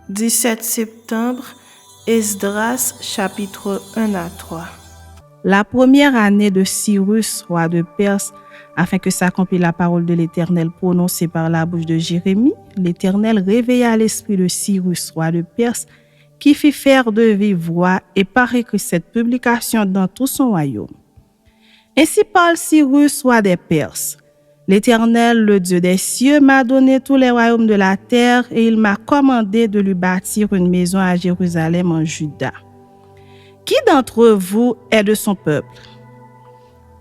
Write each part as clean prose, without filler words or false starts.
17 septembre, Esdras, chapitre 1 à 3. La première année de Cyrus, roi de Perse, afin que s'accomplisse la parole de l'Éternel prononcée par la bouche de Jérémie, l'Éternel réveilla l'esprit de Cyrus, roi de Perse, qui fit faire de vive voix et par écrit cette publication dans tout son royaume. Ainsi parle Cyrus, roi des Perses. L'Éternel, le Dieu des cieux, m'a donné tous les royaumes de la terre et il m'a commandé de lui bâtir une maison à Jérusalem en Juda. Qui d'entre vous est de son peuple?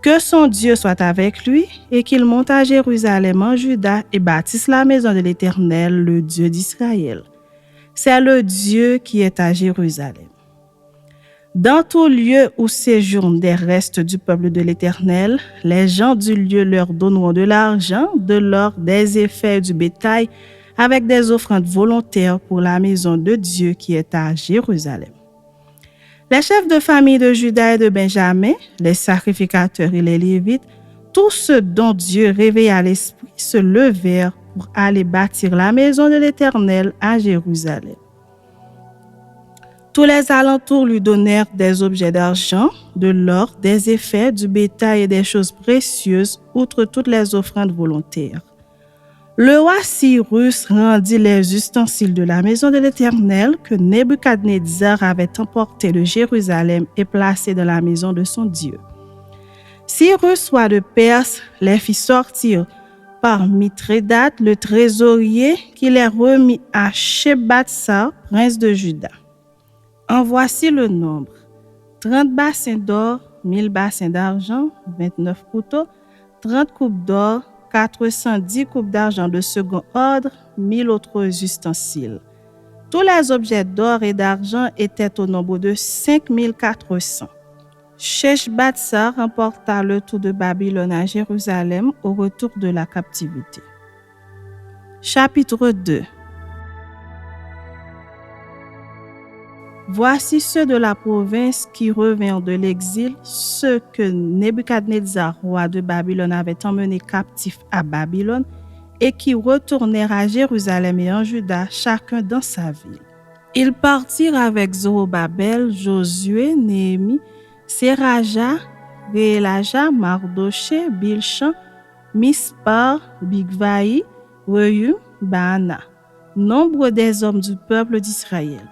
Que son Dieu soit avec lui et qu'il monte à Jérusalem en Juda et bâtisse la maison de l'Éternel, le Dieu d'Israël. C'est le Dieu qui est à Jérusalem. Dans tout lieu où séjournent des restes du peuple de l'Éternel, les gens du lieu leur donneront de l'argent, de l'or, des effets du bétail, avec des offrandes volontaires pour la maison de Dieu qui est à Jérusalem. Les chefs de famille de Juda et de Benjamin, les sacrificateurs et les Lévites, tous ceux dont Dieu réveilla l'esprit, se levèrent pour aller bâtir la maison de l'Éternel à Jérusalem. Tous les alentours lui donnèrent des objets d'argent, de l'or, des effets, du bétail et des choses précieuses, outre toutes les offrandes volontaires. Le roi Cyrus rendit les ustensiles de la maison de l'Éternel que Nebuchadnezzar avait emportés de Jérusalem et placés dans la maison de son Dieu. Cyrus, roi de Perse, les fit sortir par Mithrédate, le trésorier, qui les remit à Shebbatsar, prince de Juda. En voici le nombre: 30 bassins d'or, 1000 bassins d'argent, 29 couteaux, 30 coupes d'or, 410 coupes d'argent de second ordre, 1000 autres ustensiles. Tous les objets d'or et d'argent étaient au nombre de 5400. Sheshbatsar remporta le tout de Babylone à Jérusalem au retour de la captivité. Chapitre 2. Voici ceux de la province qui revinrent de l'exil, ceux que Nebuchadnezzar, roi de Babylone, avait emmenés captifs à Babylone et qui retournèrent à Jérusalem et en Juda, chacun dans sa ville. Ils partirent avec Zorobabel, Josué, Néhémie, Seraja, Réélaja, Mardoché, Bilchan, Mispar, Bigvaï, Rehum, Baana, nombre des hommes du peuple d'Israël.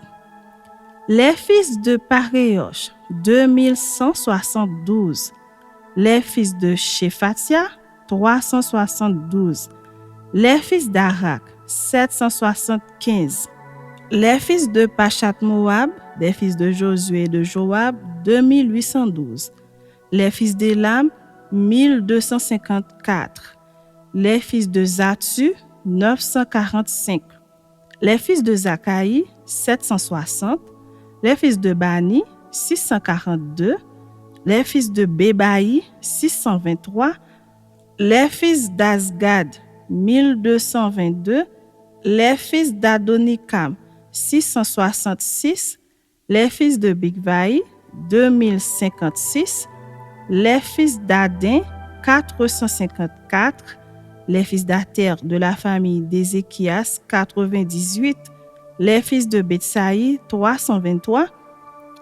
Les fils de Paréosh, 2172. Les fils de Shephatia, 372. Les fils d'Arak, 775. Les fils de Pachat-Moab, des fils de Josué et de Joab, 2812. Les fils d'Élam, 1254. Les fils de Zatu, 945. Les fils de Zakaï, 760. Les fils de Bani, 642. Les fils de Bébaï, 623. Les fils d'Azgad, 1222. Les fils d'Adonikam, 666. Les fils de Bigvaï, 2056. Les fils d'Adin, 454. Les fils d'Ater de la famille d'Ézéchias, 98. Les fils de Betsaï, 323.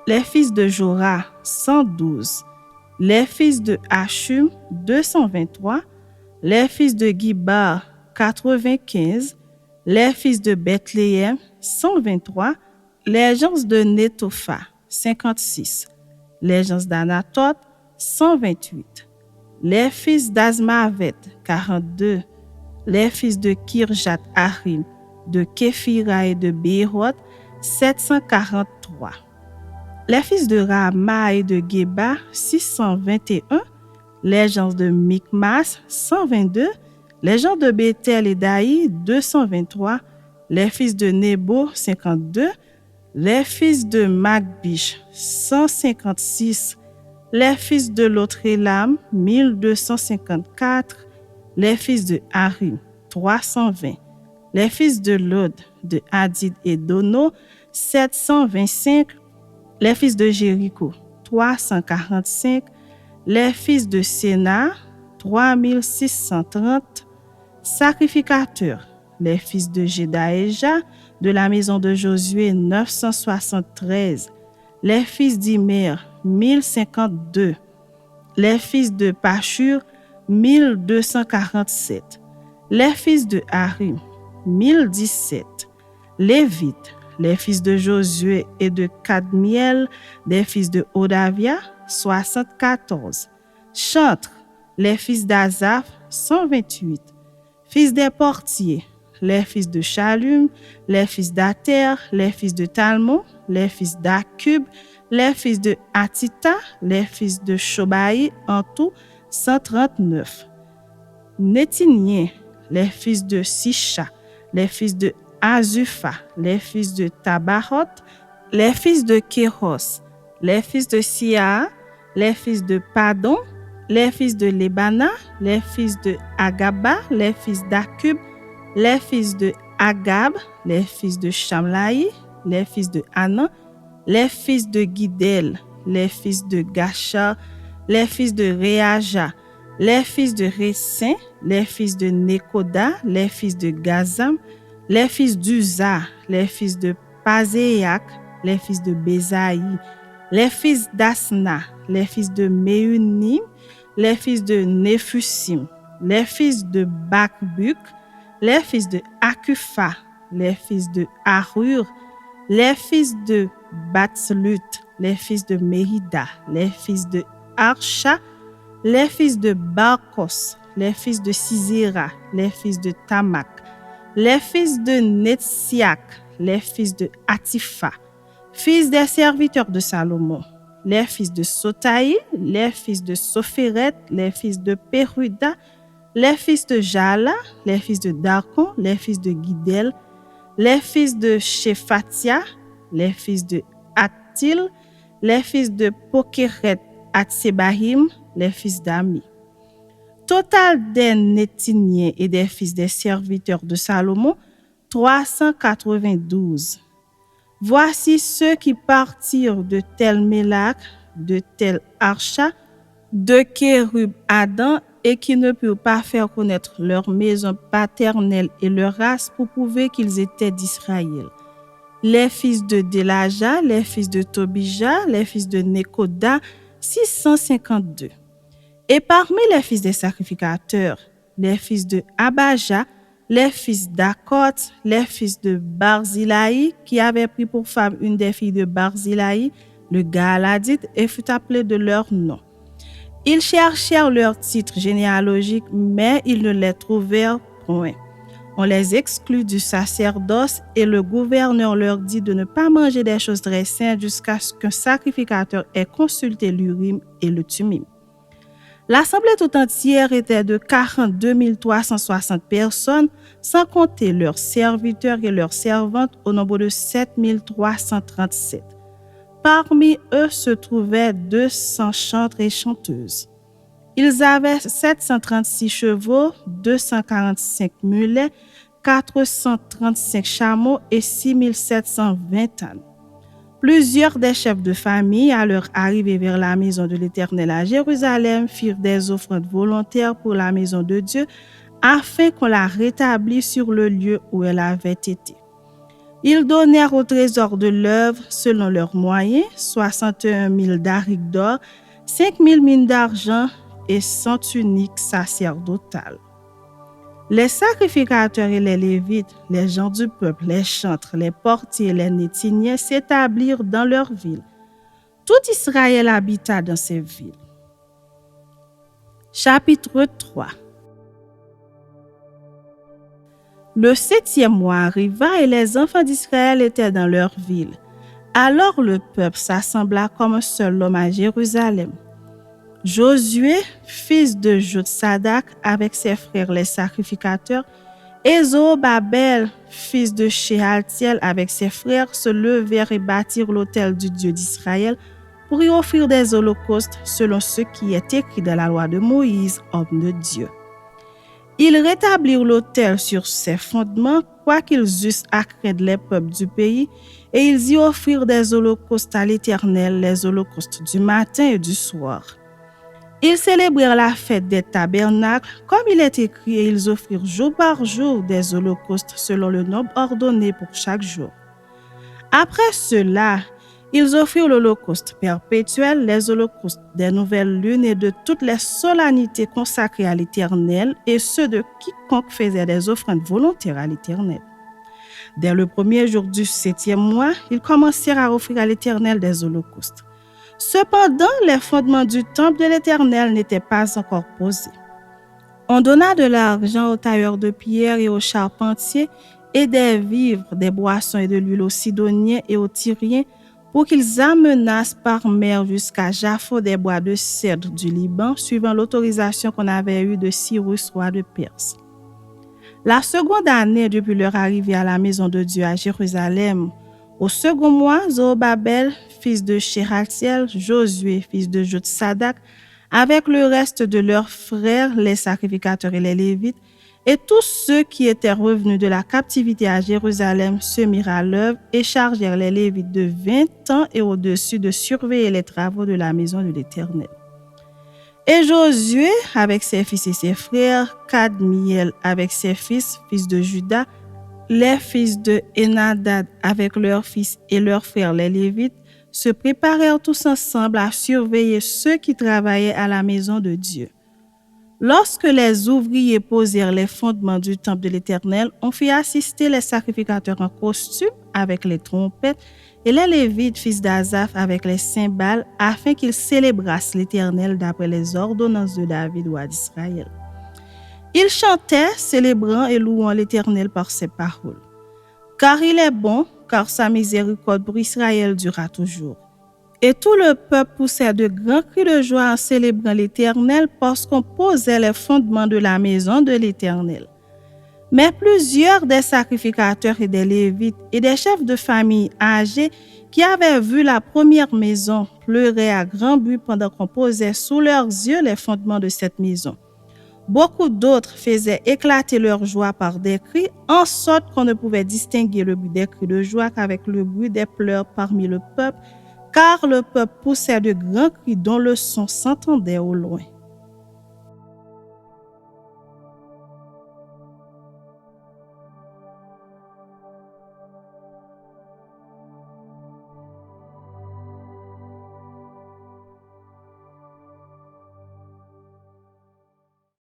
Les fils de Jorah, 112. Les fils de Hachum, 223. Les fils de Gibar, 95. Les fils de Bethléem, 123. Les gens de Netopha, 56. Les gens d'Anatot, 128. Les fils d'Azmavet, 42. Les fils de Kirjat Harim, de Képhira et de Béroth, 743. Les fils de Rama et de Geba, 621. Les gens de Mikmas, 122. Les gens de Bethel et d'Aï, 223. Les fils de Nebo, 52. Les fils de Magbish, 156. Les fils de Lotrelam, 1254. Les fils de Harim, 320. Les fils de Lod, de Hadid et d'Ono, 725. Les fils de Jéricho, 345. Les fils de Séna, 3630. Sacrificateurs, les fils de Jedaéja, de la maison de Josué, 973, les fils d'Imer, 1052, les fils de Pashur, 1247, les fils de Harim, 1017, Lévites, les fils de Josué et de Kadmiel, des fils de Odavia, 74, chantres, les fils d'Azaph, 128, fils des portiers, les fils de Shallum, les fils d'Ater, les fils de Talmon, les fils d'Akub, les fils de Hatita, les fils de Shobaï, en tout 139. Nétinien, les fils de Sisha, les fils de Azufa, les fils de Tabaroth, les fils de Kéros, les fils de Sia, les fils de Padon, les fils de Lebana, les fils de Agaba, les fils d'Akub, les fils de Agab, les fils de Shamlaï, les fils de Hanan, les fils de Gidel, les fils de Gachar, les fils de Réaja, les fils de Récin, les fils de Nekoda, les fils de Gazam, les fils d'Uza, les fils de Pazéac, les fils de Bézaï, les fils d'Asna, les fils de Méunim, les fils de Néphusim, les fils de Bakbuk, les fils de Akufa, les fils de Arur, les fils de Batslut, les fils de Mérida, les fils de Archa, les fils de Barkos, les fils de Sisera, les fils de Tamak, les fils de Netsiak, les fils de Atifa, fils des serviteurs de Salomon, les fils de Sotaï, les fils de Sopheret, les fils de Peruda, les fils de Jala, les fils de Darkon, les fils de Gidel, les fils de Shephatia, les fils de Attil, les fils de Pokeret Atsebahim, les fils d'Ami. Total des Nétiniens et des fils des serviteurs de Salomon, 392. Voici ceux qui partirent de Tel Mélak, de Tel Archa, de Kérub Adam, et qui ne purent pas faire connaître leur maison paternelle et leur race pour prouver qu'ils étaient d'Israël. Les fils de Delaja, les fils de Tobija, les fils de Nekoda, 652. Et parmi les fils des sacrificateurs, les fils de Abaja, les fils d'Akot, les fils de Barzilai, qui avaient pris pour femme une des filles de Barzilai, le Galadite, et fut appelé de leur nom. Ils cherchèrent leur titre généalogique, mais ils ne les trouvèrent point. On les exclut du sacerdoce et le gouverneur leur dit de ne pas manger des choses très saintes jusqu'à ce qu'un sacrificateur ait consulté l'Urim et le Tumim. L'assemblée tout entière était de 42 360 personnes, sans compter leurs serviteurs et leurs servantes au nombre de 7 337. Parmi eux se trouvaient 200 chantres et chanteuses. Ils avaient 736 chevaux, 245 mulets, 435 chameaux et 6720 ânes. Plusieurs des chefs de famille, à leur arrivée vers la maison de l'Éternel à Jérusalem, firent des offrandes volontaires pour la maison de Dieu, afin qu'on la rétablisse sur le lieu où elle avait été. Ils donnèrent au trésor de l'œuvre, selon leurs moyens, 61 000 darics d'or, 5 000 mines d'argent et 100 tuniques sacerdotales. Les sacrificateurs et les Lévites, les gens du peuple, les chantres, les portiers et les Nétiniens s'établirent dans leur ville. Tout Israël habita dans ces villes. Chapitre 3. Le 7e mois arriva et les enfants d'Israël étaient dans leur ville. Alors le peuple s'assembla comme un seul homme à Jérusalem. Josué, fils de Jotsadak, avec ses frères les sacrificateurs, et Zorobabel, fils de Shealtiel, avec ses frères, se levèrent et bâtirent l'autel du Dieu d'Israël pour y offrir des holocaustes selon ce qui est écrit dans la loi de Moïse, homme de Dieu. Ils rétablirent l'autel sur ses fondements, quoiqu'ils eussent à craindre les peuples du pays, et ils y offrirent des holocaustes à l'Éternel, les holocaustes du matin et du soir. Ils célébrèrent la fête des tabernacles, comme il est écrit, et ils offrirent jour par jour des holocaustes selon le nombre ordonné pour chaque jour. Après cela, ils offrirent l'holocauste perpétuel, les holocaustes des nouvelles lunes et de toutes les solennités consacrées à l'Éternel, et ceux de quiconque faisait des offrandes volontaires à l'Éternel. Dès le premier jour du 7e mois, ils commencèrent à offrir à l'Éternel des holocaustes. Cependant, les fondements du temple de l'Éternel n'étaient pas encore posés. On donna de l'argent aux tailleurs de pierre et aux charpentiers, et des vivres, des boissons et de l'huile aux Sidoniens et aux Tyriens, pour qu'ils amenassent par mer jusqu'à Japhon des bois de cèdre du Liban, suivant l'autorisation qu'on avait eue de Cyrus, roi de Perse. La seconde année depuis leur arrivée à la maison de Dieu à Jérusalem, au second mois, Zorobabel, fils de Shealtiel, Josué, fils de Jotsadak, avec le reste de leurs frères, les sacrificateurs et les Lévites, et tous ceux qui étaient revenus de la captivité à Jérusalem se mirent à l'œuvre et chargèrent les Lévites de 20 ans et au-dessus de surveiller les travaux de la maison de l'Éternel. Et Josué, avec ses fils et ses frères, Kadmiel avec ses fils de Juda, les fils de Enadad avec leurs fils et leurs frères les Lévites, se préparèrent tous ensemble à surveiller ceux qui travaillaient à la maison de Dieu. Lorsque les ouvriers posèrent les fondements du temple de l'Éternel, on fit assister les sacrificateurs en costume avec les trompettes et les Lévites, fils d'Asaph, avec les cymbales, afin qu'ils célébrassent l'Éternel d'après les ordonnances de David, roi d'Israël. Ils chantaient, célébrant et louant l'Éternel par ses paroles. Car il est bon, car sa miséricorde pour Israël durera toujours. Et tout le peuple poussait de grands cris de joie en célébrant l'Éternel parce qu'on posait les fondements de la maison de l'Éternel. Mais plusieurs des sacrificateurs et des Lévites et des chefs de famille âgés qui avaient vu la première maison pleuraient à grand bruit pendant qu'on posait sous leurs yeux les fondements de cette maison. Beaucoup d'autres faisaient éclater leur joie par des cris, en sorte qu'on ne pouvait distinguer le bruit des cris de joie qu'avec le bruit des pleurs parmi le peuple, car le peuple poussait de grands cris dont le son s'entendait au loin.